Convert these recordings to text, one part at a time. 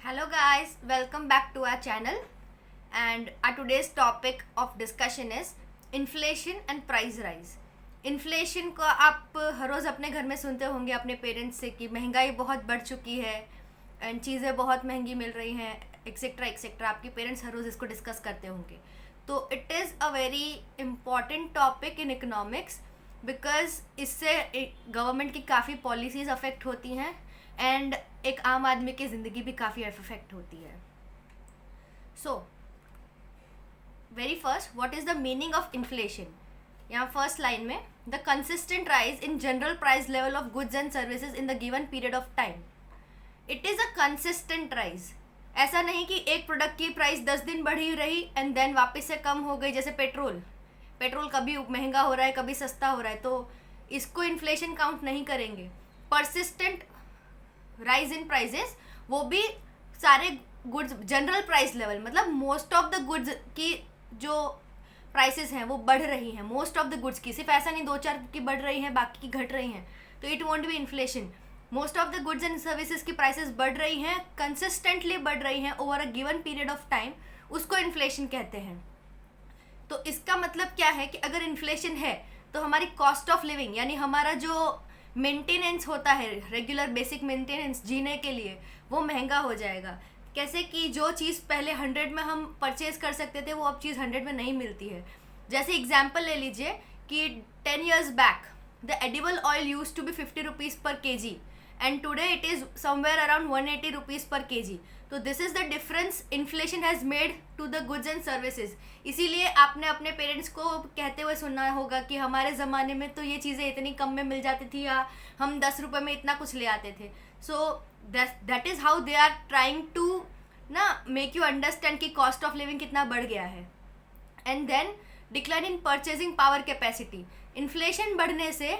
Hello guys, welcome back to our channel and our today's topic of discussion is inflation and price rise. Inflation को आप हर रोज़ अपने घर में सुनते होंगे अपने पेरेंट्स से कि महंगाई बहुत बढ़ चुकी है एंड चीज़ें बहुत महंगी मिल रही हैं एक्सेट्रा एक्सेट्रा. आपके पेरेंट्स हर रोज़ इसको डिस्कस करते होंगे. तो it is a very important topic in economics because इससे गवर्नमेंट की काफ़ी पॉलिसीज़ अफेक्ट होती हैं एंड एक आम आदमी की ज़िंदगी भी काफ़ी अफेक्ट होती है. So very first, what is the meaning of inflation. यहाँ फर्स्ट लाइन में the consistent rise in general price level of goods and services in the given period of time. It is a consistent rise. ऐसा नहीं कि एक product की price 10 दिन बढ़ी रही एंड देन वापस से कम हो गई. जैसे पेट्रोल कभी महंगा हो रहा है कभी सस्ता हो रहा है, तो इसको इन्फ्लेशन काउंट नहीं करेंगे. परसिस्टेंट राइज इन प्राइजेस, वो भी सारे गुड्स जनरल प्राइस लेवल, मतलब मोस्ट ऑफ द गुड्स की जो प्राइसेस हैं वो बढ़ रही हैं. मोस्ट ऑफ द गुड्स की, सिर्फ ऐसा नहीं 2-4 की बढ़ रही हैं बाकी की घट रही हैं, तो it won't be inflation. Most of the goods and services की प्राइसेस बढ़ रही हैं, कंसिस्टेंटली बढ़ रही हैं over a given period of time, उसको इन्फ्लेशन कहते हैं. तो इसका मतलब क्या है कि अगर इन्फ्लेशन है तो हमारी कॉस्ट ऑफ लिविंग यानी हमारा जो मेंटेनेंस होता है, रेगुलर बेसिक मेंटेनेंस जीने के लिए, वो महंगा हो जाएगा. कैसे कि जो चीज़ पहले 100 में हम परचेज कर सकते थे वो अब चीज़ 100 में नहीं मिलती है. जैसे एग्जाम्पल ले लीजिए कि 10 years back the edible oil use to be 50 rupees पर kg and today it is somewhere around 180 rupees पर kg. तो this is the difference inflation has made to the goods and services. इसीलिए आपने अपने parents को कहते हुए सुना होगा कि हमारे ज़माने में तो ये चीज़ें इतनी कम में मिल जाती थी या हम 10 रुपये में इतना कुछ ले आते थे. So that is how they are trying to make you understand कि कॉस्ट ऑफ लिविंग कितना बढ़ गया है. And then decline in purchasing power capacity. Inflation बढ़ने से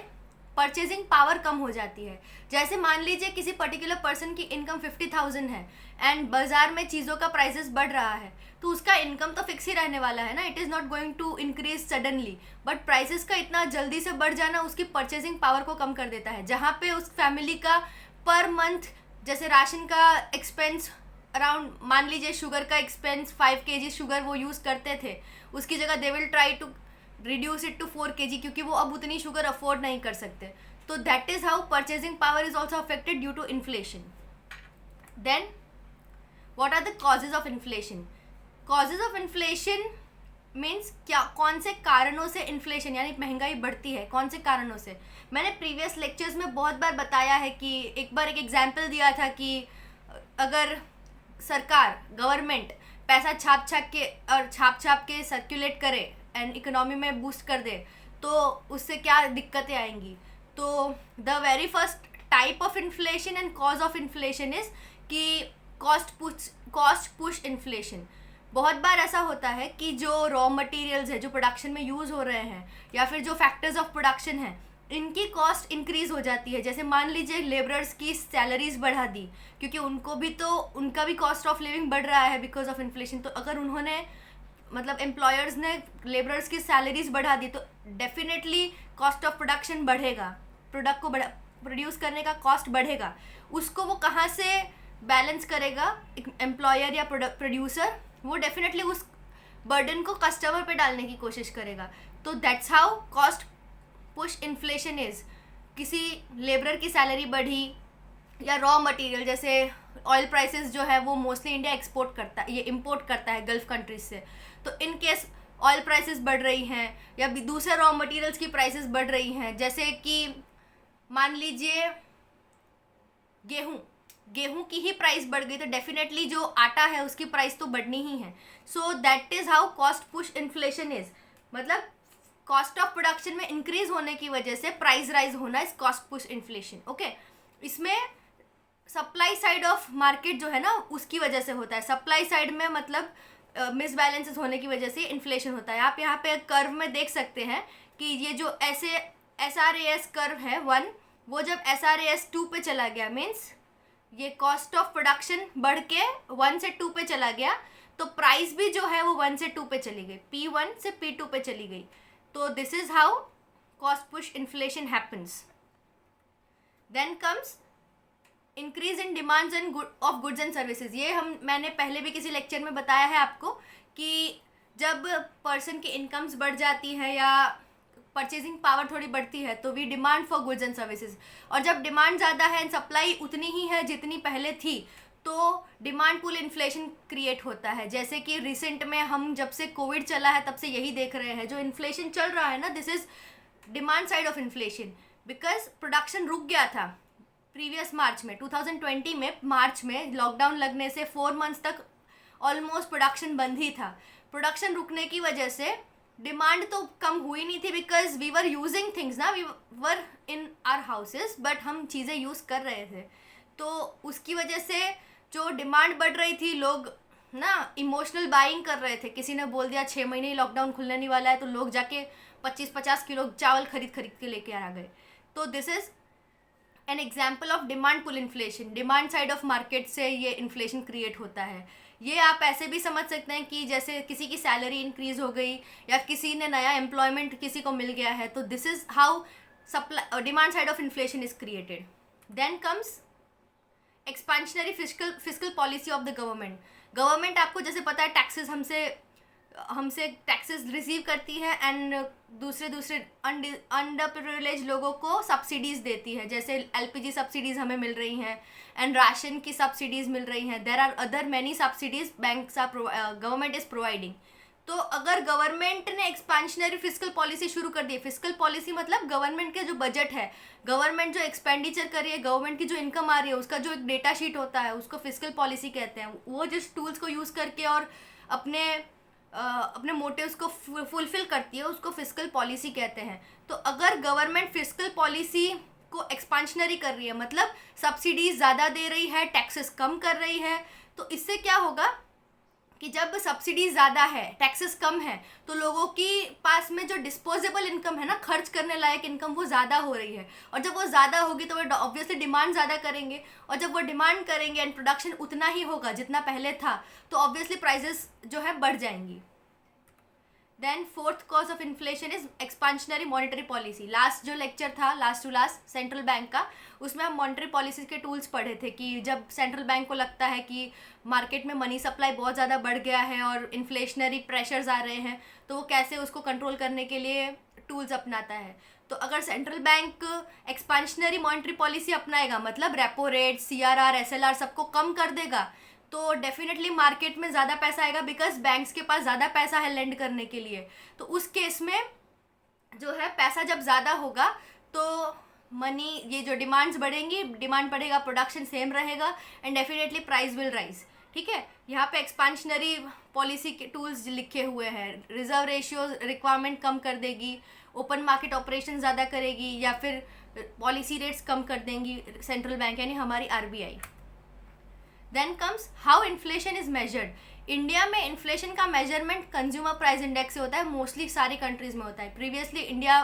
परचेजिंग पावर कम हो जाती है. जैसे मान लीजिए किसी पर्टिकुलर पर्सन की इनकम 50,000 है एंड बाजार में चीज़ों का प्राइसेस बढ़ रहा है, तो उसका इनकम तो फिक्स ही रहने वाला है ना. It is not going to increase suddenly, but prices का इतना जल्दी से बढ़ जाना उसकी परचेजिंग पावर को कम कर देता है. जहाँ पे उस फैमिली का पर मंथ जैसे राशन का एक्सपेंस अराउंड, मान लीजिए शुगर का एक्सपेंस 5 kg शुगर वो यूज़ करते थे, उसकी जगह they will try to reduce it to 4 kg क्योंकि वो अब उतनी शुगर अफोर्ड नहीं कर सकते. तो that is how purchasing power is also affected due to inflation. Then what are the causes of inflation. Causes of inflation means क्या, कौन से कारणों से इन्फ्लेशन यानी महंगाई बढ़ती है, कौन से कारणों से. मैंने प्रीवियस लेक्चर्स में बहुत बार बताया है कि एक बार एक एग्जाम्पल दिया था कि अगर सरकार गवर्नमेंट पैसा छाप के सर्कुलेट करे एंड इकोनॉमी में बूस्ट कर दे तो उससे क्या दिक्कतें आएंगी. तो the very first type of inflation and cause of inflation is कि कॉस्ट पुश इन्फ्लेशन. बहुत बार ऐसा होता है कि जो रॉ मटेरियल्स है जो प्रोडक्शन में यूज़ हो रहे हैं या फिर जो फैक्टर्स ऑफ प्रोडक्शन हैं, इनकी कॉस्ट इंक्रीज़ हो जाती है. जैसे मान लीजिए लेबरर्स की सैलरीज बढ़ा दी क्योंकि उनका भी कॉस्ट ऑफ लिविंग बढ़ रहा है बिकॉज ऑफ इन्फ्लेशन. तो अगर उन्होंने मतलब एम्प्लॉयर्स ने लेबरर्स की सैलरीज बढ़ा दी तो डेफिनेटली कॉस्ट ऑफ प्रोडक्शन बढ़ेगा, प्रोडक्ट को प्रोड्यूस करने का कॉस्ट बढ़ेगा. उसको वो कहाँ से बैलेंस करेगा एम्प्लॉयर या प्रोड्यूसर, वो डेफिनेटली उस बर्डन को कस्टमर पे डालने की कोशिश करेगा. तो that's how cost push inflation is. किसी लेबरर की सैलरी बढ़ी या रॉ मटेरियल जैसे ऑयल प्राइसेस जो है वो मोस्टली इंडिया एक्सपोर्ट करता है, ये इंपोर्ट करता है गल्फ कंट्रीज से. तो इन केस ऑयल प्राइसेस बढ़ रही हैं या भी दूसरे रॉ मटेरियल्स की प्राइसेस बढ़ रही हैं, जैसे कि मान लीजिए गेहूं की ही प्राइस बढ़ गई तो डेफिनेटली जो आटा है उसकी प्राइस तो बढ़नी ही है. सो that is how cost push inflation is. मतलब कॉस्ट ऑफ प्रोडक्शन में इंक्रीज होने की वजह से प्राइस राइज होना is cost push inflation. Okay, इसमें सप्लाई साइड ऑफ मार्केट जो है ना उसकी वजह से होता है. सप्लाई साइड में मतलब मिसबैलेंसेस होने की वजह से इन्फ्लेशन होता है. आप यहाँ पे कर्व में देख सकते हैं कि ये जो ऐसे SRAS कर्व है 1, वो जब SRAS 2 पे चला गया मीन्स ये कॉस्ट ऑफ प्रोडक्शन बढ़ के 1 से 2 पे चला गया, तो प्राइस भी जो है वो 1 से 2 पे चली गई, P1 से P2 पे चली गई. तो this is how cost push inflation happens. Then comes increase in demands and of goods and services, ये मैंने पहले भी किसी लेक्चर में बताया है आपको कि जब पर्सन की इनकम्स बढ़ जाती है या परचेजिंग पावर थोड़ी बढ़ती है तो we demand for goods and services, और जब डिमांड ज़्यादा है एंड सप्लाई उतनी ही है जितनी पहले थी तो डिमांड पुल इन्फ्लेशन क्रिएट होता है। जैसे कि रिसेंट में हम जब से कोविड चला है तब से यही देख रहे हैं, जो इन्फ्लेशन चल रहा है ना, this is demand side of inflation, because production रुक गया था प्रीवियस मार्च में, 2020 में मार्च में लॉकडाउन लगने से 4 मंथ्स तक ऑलमोस्ट प्रोडक्शन बंद ही था। प्रोडक्शन रुकने की वजह से डिमांड तो कम हुई नहीं थी, because we were using things ना, we were in our houses, but हम चीज़ें यूज़ कर रहे थे, तो उसकी वजह से जो डिमांड बढ़ रही थी, लोग ना इमोशनल बाइंग कर रहे थे। किसी ने बोल दिया 6 महीने ही लॉकडाउन खुलने नहीं वाला है, तो लोग जाके 25-50 किलो चावल खरीद के लेके आ गए। तो this is an example of demand pull inflation, demand side of market से ये इन्फ्लेशन क्रिएट होता है। ये आप ऐसे भी समझ सकते हैं कि जैसे किसी की सैलरी इंक्रीज हो गई या किसी ने नया एम्प्लॉयमेंट किसी को मिल गया है, तो this is how supply demand side of inflation is created. Then comes expansionary fiscal policy of the government. Government आपको जैसे पता है टैक्सेस हमसे टैक्सेस रिसीव करती है एंड दूसरे अंडर प्रिविलेज लोगों को सब्सिडीज़ देती है, जैसे एलपीजी सब्सिडीज़ हमें मिल रही हैं एंड राशन की सब्सिडीज़ मिल रही हैं। There are other many subsidies banks are government is providing. तो अगर गवर्नमेंट ने एक्सपेंशनरी फिस्कल पॉलिसी शुरू कर दी, फिस्कल पॉलिसी मतलब गवर्नमेंट के जो बजट है, गवर्नमेंट जो एक्सपेंडिचर कर रही है, गवर्नमेंट की जो इनकम आ रही है, उसका जो एक डेटा शीट होता है उसको फिस्कल पॉलिसी कहते हैं। वो जिस टूल्स को यूज़ करके और अपने मोटिव्स को फुलफिल करती है उसको फिस्कल पॉलिसी कहते हैं। तो अगर गवर्नमेंट फिस्कल पॉलिसी को एक्सपेंशनरी कर रही है, मतलब सब्सिडीज ज़्यादा दे रही है, टैक्सेस कम कर रही है, तो इससे क्या होगा कि जब सब्सिडी ज़्यादा है, टैक्सेस कम है, तो लोगों की पास में जो डिस्पोजेबल इनकम है ना, खर्च करने लायक इनकम, वो ज़्यादा हो रही है। और जब वो ज़्यादा होगी तो वो ऑब्वियसली डिमांड ज़्यादा करेंगे, और जब वो डिमांड करेंगे एंड प्रोडक्शन उतना ही होगा जितना पहले था, तो ऑब्वियसली प्राइजेस जो है बढ़ जाएंगी। Then fourth cause of inflation is expansionary monetary policy. Last जो लेक्चर था, last to last central bank का, उसमें हम मॉनेटरी पॉलिसी के टूल्स पढ़े थे कि जब सेंट्रल बैंक को लगता है कि मार्केट में मनी सप्लाई बहुत ज़्यादा बढ़ गया है और इन्फ्लेशनरी प्रेशर्स आ रहे हैं, तो वो कैसे उसको कंट्रोल करने के लिए टूल्स अपनाता है। तो अगर central bank expansionary monetary policy अपनाएगा, मतलब रेपो रेट, CRR, SLR सबको कम कर देगा, तो डेफिनेटली मार्केट में ज़्यादा पैसा आएगा, बिकॉज बैंक्स के पास ज़्यादा पैसा है लेंड करने के लिए। तो उस केस में जो है पैसा जब ज़्यादा होगा तो मनी, ये जो डिमांड्स बढ़ेंगी, डिमांड बढ़ेगा, प्रोडक्शन सेम रहेगा and definitely price will rise. ठीक है, यहाँ पे एक्सपेंशनरी पॉलिसी के टूल्स लिखे हुए हैं। रिजर्व रेशियो रिक्वायरमेंट कम कर देगी, ओपन मार्केट ऑपरेशन ज़्यादा करेगी, या फिर पॉलिसी रेट्स कम कर देंगी सेंट्रल बैंक यानी हमारी RBI। Then comes how inflation is measured. India में इन्फ्लेशन का मेजरमेंट कंज्यूमर प्राइस इंडेक्स से होता है, मोस्टली सारी कंट्रीज में होता है। Previously India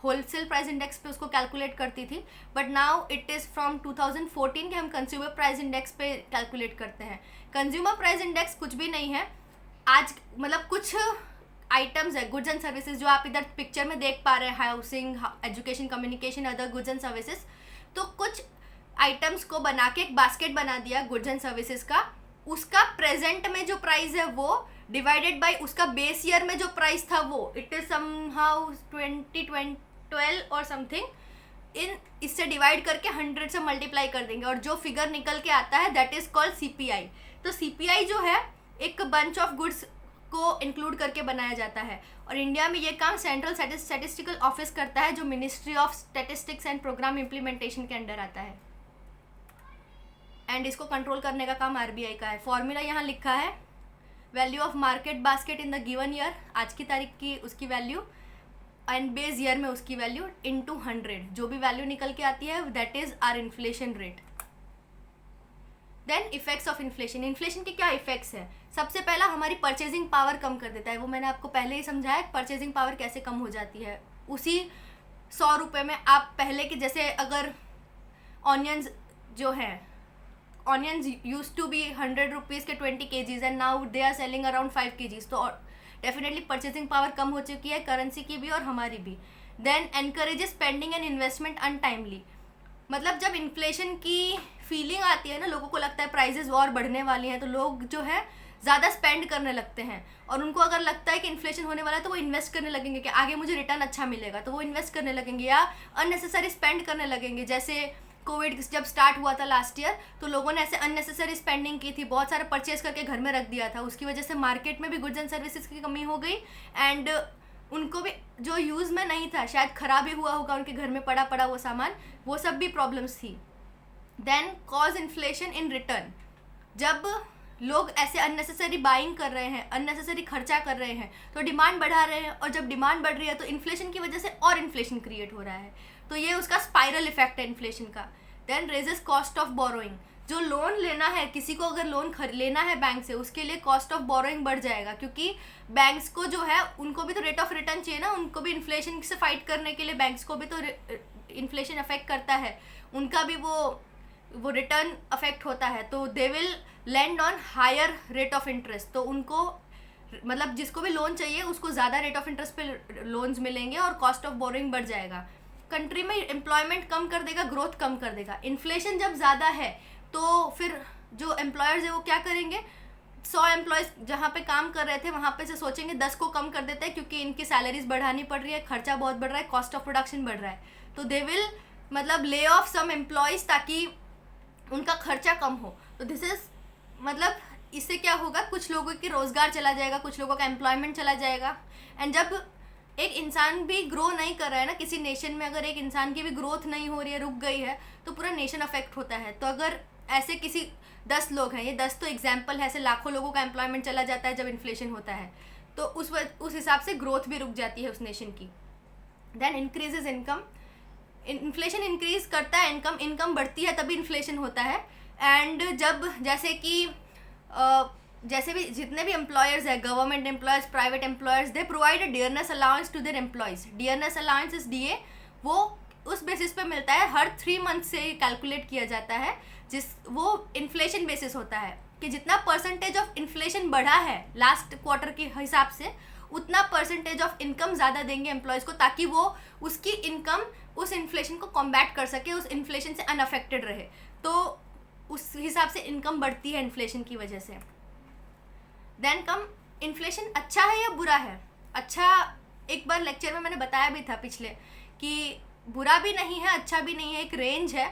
wholesale price index पे उसको कैलकुलेट करती थी, but now it is from 2014 के हम कंज्यूमर प्राइस इंडेक्स पे कैलकुलेट करते हैं। कंज्यूमर प्राइस इंडेक्स कुछ भी नहीं है आज, मतलब कुछ आइटम्स है, गुड्स एंड सर्विसेज, जो आप इधर पिक्चर में देख पा रहे हैं, housing, education, communication, other goods and services. तो कुछ आइटम्स को बना के एक बास्केट बना दिया गुड्स एंड सर्विसेज का, उसका प्रेजेंट में जो प्राइस है वो डिवाइडेड बाय उसका बेस ईयर में जो प्राइस था वो, इट इज समहाउ 2012 और समथिंग, इससे डिवाइड करके 100 से मल्टीप्लाई कर देंगे और जो फिगर निकल के आता है दैट इज कॉल्ड CPI। तो CPI जो है एक बंच ऑफ गुड्स को इंक्लूड करके बनाया जाता है, और इंडिया में ये काम सेंट्रल स्टैटिस्टिकल ऑफिस करता है, जो ministry of statistics and programme implementation के अंडर आता है, एंड इसको कंट्रोल करने का काम RBI का है। फॉर्मूला यहाँ लिखा है, value of market basket in the given year, आज की तारीख की उसकी वैल्यू, एंड बेस ईयर में उसकी वैल्यू इनटू 100, जो भी वैल्यू निकल के आती है that is our inflation rate. Then effects of inflation. Inflation के क्या इफेक्ट्स है? सबसे पहला हमारी परचेजिंग पावर कम कर देता है, वो मैंने आपको पहले ही समझाया परचेजिंग पावर कैसे कम हो जाती है। उसी 100 रुपये में आप पहले के जैसे, अगर ऑनियंस जो है, onions use to be 100 rupees के 20 kgs and now they are selling around 5 kgs, तो डेफिनेटली परचेजिंग पावर कम हो चुकी है, करेंसी की भी और हमारी भी। Then encourages spending and investment untimely, मतलब जब इन्फ्लेशन की फीलिंग आती है ना, लोगों को लगता है प्राइजेस और बढ़ने वाली हैं, तो लोग जो है ज़्यादा स्पेंड करने लगते हैं। और उनको अगर लगता है कि इन्फ्लेशन होने वाला है तो वो इन्वेस्ट करने लगेंगे कि आगे मुझे रिटर्न अच्छा मिलेगा, तो वो इन्वेस्ट करने लगेंगे या अननेसेसरी स्पेंड करने लगेंगे। जैसे कोविड जब स्टार्ट हुआ था लास्ट ईयर, तो लोगों ने ऐसे अननेसेसरी स्पेंडिंग की थी, बहुत सारे परचेज करके घर में रख दिया था, उसकी वजह से मार्केट में भी गुड्स एंड सर्विसेज की कमी हो गई, एंड उनको भी जो यूज़ में नहीं था, शायद ख़राब ही हुआ होगा, उनके घर में पड़ा पड़ा वो सामान, वो सब भी प्रॉब्लम्स थी। Then cause inflation in return, जब लोग ऐसे अननेसेसरी बाइंग कर रहे हैं, अननेसेसरी खर्चा कर रहे हैं, तो डिमांड बढ़ा रहे हैं, और जब डिमांड बढ़ रही है तो इन्फ्लेशन की वजह से और इन्फ्लेशन क्रिएट हो रहा है, तो ये उसका स्पाइरल इफेक्ट है इन्फ्लेशन का। Then raises cost of borrowing, जो लोन लेना है, किसी को अगर लोन लेना है बैंक से, उसके लिए कॉस्ट ऑफ बोरोइंग बढ़ जाएगा, क्योंकि बैंक्स को जो है उनको भी तो रेट ऑफ रिटर्न चाहिए ना, उनको भी इन्फ्लेशन से फाइट करने के लिए बैंक्स को भी तो इन्फ्लेशन अफेक्ट करता है, उनका भी वो रिटर्न अफेक्ट होता है, तो they will land on higher rate of interest, तो उनको मतलब जिसको भी लोन चाहिए उसको ज़्यादा रेट ऑफ इंटरेस्ट पे लोन्स मिलेंगे और कॉस्ट ऑफ बोरिंग बढ़ जाएगा। कंट्री में एम्प्लॉयमेंट कम कर देगा, ग्रोथ कम कर देगा। इन्फ्लेशन जब ज़्यादा है तो फिर जो एम्प्लॉयर्स है वो क्या करेंगे, 100 एम्प्लॉयज़ जहाँ पे काम कर रहे थे वहाँ पे से सोचेंगे 10 को कम कर देते हैं, क्योंकि इनकी सैलरीज बढ़ानी पड़ रही है, खर्चा बहुत बढ़ रहा है, कॉस्ट ऑफ प्रोडक्शन बढ़ रहा है, तो दे विल मतलब ले ऑफ सम एम्प्लॉयज़ ताकि उनका खर्चा कम हो। तो दिस इज मतलब इससे क्या होगा, कुछ लोगों की रोज़गार चला जाएगा, कुछ लोगों का एम्प्लॉयमेंट चला जाएगा। एंड जब एक इंसान भी ग्रो नहीं कर रहा है ना, किसी नेशन में अगर एक इंसान की भी ग्रोथ नहीं हो रही है, रुक गई है, तो पूरा नेशन अफेक्ट होता है। तो अगर ऐसे किसी 10 लोग हैं, ये 10 तो एग्जाम्पल है, ऐसे लाखों लोगों का एम्प्लॉयमेंट चला जाता है जब इन्फ्लेशन होता है, तो उस हिसाब से ग्रोथ भी रुक जाती है उस नेशन की। Then increases income, inflation increase करता है इनकम बढ़ती है तभी इन्फ्लेशन होता है। एंड जब जैसे कि जैसे भी जितने भी एम्प्लॉयर्स है, government employers, private employers, they provide a dearness allowance to their employees. Dearness allowance is DA, वो उस बेसिस पे मिलता है, हर 3 मंथ से कैलकुलेट किया जाता है, वो इन्फ्लेशन बेसिस होता है कि जितना परसेंटेज ऑफ इन्फ्लेशन बढ़ा है लास्ट क्वार्टर के हिसाब से, उतना परसेंटेज ऑफ इनकम ज़्यादा देंगे एम्प्लॉयज़ को, ताकि वो उसकी इनकम उस इन्फ्लेशन को कॉम्बैट कर सके, उस इन्फ्लेशन से अनअफेक्टेड रहे। तो उस हिसाब से इनकम बढ़ती है इन्फ्लेशन की वजह से। देन कम इन्फ्लेशन अच्छा है या बुरा है? अच्छा, एक बार लेक्चर में मैंने बताया भी था पिछले कि बुरा भी नहीं है, अच्छा भी नहीं है, एक रेंज है,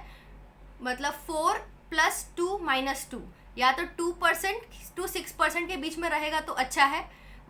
मतलब 4 + 2 - 2, या तो 2% to 6% के बीच में रहेगा तो अच्छा है,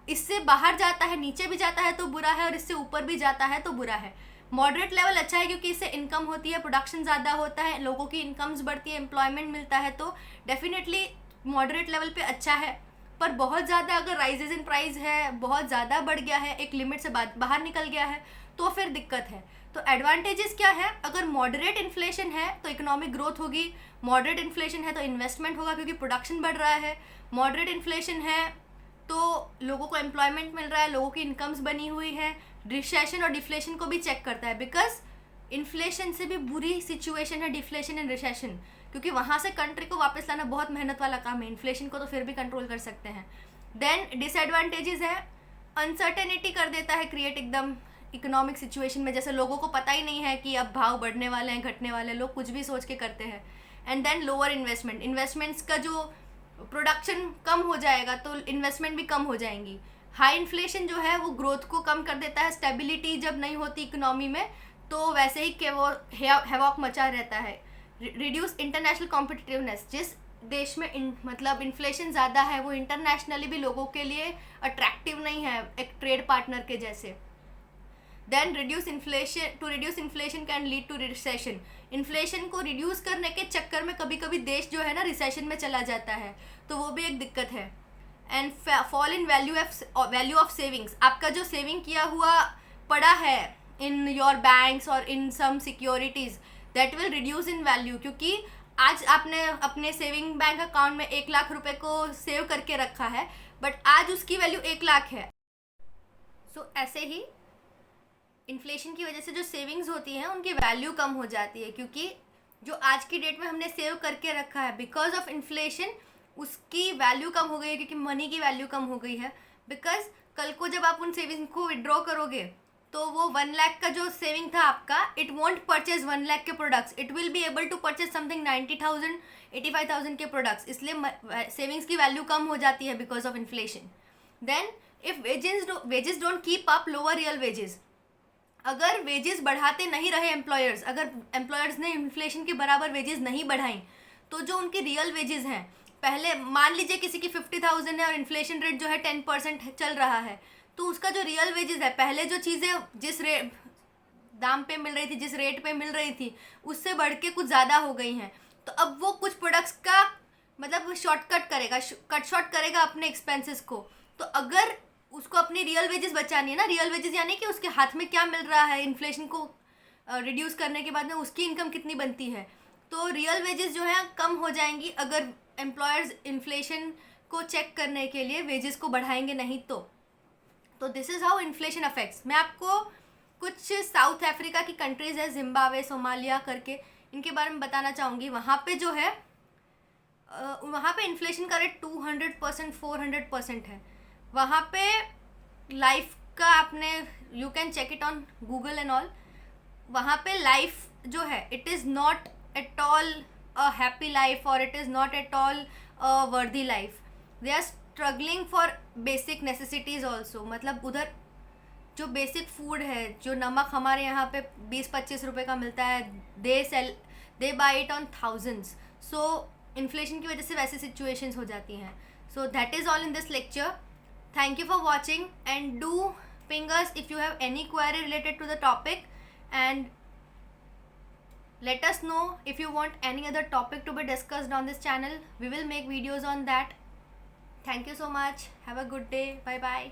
इससे बाहर जाता है, नीचे भी जाता है तो बुरा है, और इससे ऊपर भी जाता है तो बुरा है। मॉडरेट लेवल अच्छा है क्योंकि इससे इनकम होती है, प्रोडक्शन ज़्यादा होता है, लोगों की इनकम्स बढ़ती है, एम्प्लॉयमेंट मिलता है, तो डेफिनेटली मॉडरेट लेवल पे अच्छा है। पर बहुत ज़्यादा अगर राइजेज इन प्राइस है, बहुत ज़्यादा बढ़ गया है, एक लिमिट से बाहर निकल गया है, तो फिर दिक्कत है। तो एडवांटेजेस क्या है, अगर मॉडरेट इन्फ्लेशन है तो इकोनॉमिक ग्रोथ होगी, मॉडरेट इन्फ्लेशन है तो इन्वेस्टमेंट होगा क्योंकि प्रोडक्शन बढ़ रहा है, मॉडरेट इन्फ्लेशन है तो लोगों को एम्प्लॉयमेंट मिल रहा है, लोगों की इनकम्स बनी हुई है। रिसेशन और डिफ्लेशन को भी चेक करता है, बिकॉज इन्फ्लेशन से भी बुरी सिचुएशन है डिफ्लेशन एंड रिसेशन, क्योंकि वहाँ से कंट्री को वापस लाना बहुत मेहनत वाला काम है, इन्फ्लेशन को तो फिर भी कंट्रोल कर सकते हैं। देन डिसएडवांटेजेस है, अनसर्टेनिटी कर देता है क्रिएट एकदम इकोनॉमिक सिचुएशन में, जैसे लोगों को पता ही नहीं है कि अब भाव बढ़ने वाले हैं, घटने वाले हैं, लोग कुछ भी सोच के करते हैं। एंड देन लोअर इन्वेस्टमेंट्स का जो प्रोडक्शन कम हो जाएगा तो इन्वेस्टमेंट भी कम हो जाएंगी। हाई इन्फ्लेशन जो है वो ग्रोथ को कम कर देता है, स्टेबिलिटी जब नहीं होती इकोनॉमी में तो वैसे ही हैवॉक मचा रहता है। रिड्यूस इंटरनेशनल कॉम्पिटिटिवनेस, जिस देश में मतलब इन्फ्लेशन ज़्यादा है वो इंटरनेशनली भी लोगों के लिए अट्रैक्टिव नहीं है एक ट्रेड पार्टनर के जैसे। Then reduce inflation can lead to recession, inflation को रिड्यूस करने के चक्कर में कभी कभी देश जो है ना रिसेशन में चला जाता है, तो वो भी एक दिक्कत है। And fall in value of savings, आपका जो सेविंग किया हुआ पड़ा है इन योर बैंक्स और in some securities, that will reduce in value, क्योंकि आज आपने अपने सेविंग बैंक अकाउंट में 1 लाख रुपए को सेव करके रखा है, बट आज उसकी वैल्यू 1 लाख है। सो ऐसे ही इन्फ्लेशन की वजह से जो सेविंग्स होती हैं उनकी वैल्यू कम हो जाती है, क्योंकि जो आज की डेट में हमने सेव करके रखा है बिकॉज ऑफ इन्फ्लेशन उसकी वैल्यू कम हो गई है, क्योंकि मनी की वैल्यू कम हो गई है। बिकॉज कल को जब आप उन सेविंग्स को विड्रॉ करोगे तो वो 1 लाख का जो सेविंग था आपका, इट वॉन्ट परचेज 1 लाख के products, it will be able to purchase something 90,000 85,000 के प्रोडक्ट्स, इसलिए सेविंग्स की वैल्यू कम हो जाती है because of inflation. Then if wages don't keep up lower real wages, अगर वेजेस बढ़ाते नहीं रहे एम्प्लॉयर्स, अगर एम्प्लॉयर्स ने इन्फ्लेशन के बराबर वेजेस नहीं बढ़ाई, तो जो उनकी रियल वेजेस हैं, पहले मान लीजिए किसी की 50,000 है और इन्फ्लेशन रेट जो है 10% चल रहा है, तो उसका जो रियल वेजेस है, पहले जो चीज़ें जिस दाम पे मिल रही थी, जिस रेट पे मिल रही थी, उससे बढ़ के कुछ ज़्यादा हो गई हैं. तो अब वो कुछ प्रोडक्ट्स का मतलब शॉर्टकट करेगा, कट शॉर्ट करेगा अपने एक्सपेंसेस को. तो अगर उसको अपनी रियल वेजेस बचानी है ना, रियल वेजेस यानी कि उसके हाथ में क्या मिल रहा है, इन्फ्लेशन को रिड्यूस करने के बाद में उसकी इनकम कितनी बनती है, तो रियल वेजेस जो है कम हो जाएंगी अगर एम्प्लॉयर्स इन्फ्लेशन को चेक करने के लिए वेजेस को बढ़ाएंगे नहीं तो this is how inflation affects. मैं आपको कुछ साउथ अफ्रीका की कंट्रीज़ है, जिम्बाब्वे, सोमालिया करके, इनके बारे में बताना चाहूँगी. वहाँ पे जो है वहाँ पे इन्फ्लेशन का रेट 200% 400% है. वहाँ पे लाइफ का आपने you can check it on Google and all. वहाँ पे लाइफ जो है it is not at all a happy life और it is not at all a worthy life. They are struggling for basic necessities also. मतलब उधर जो basic food है, जो नमक हमारे यहाँ पे 20-25 रुपए का मिलता है, they buy it on thousands. So inflation की वजह से वैसी सिचुएशंस हो जाती हैं. So that is all in this lecture. Thank you for watching and do ping us if you have any query related to the topic, and let us know if you want any other topic to be discussed on this channel. We will make videos on that. Thank you so much. Have a good day. Bye bye.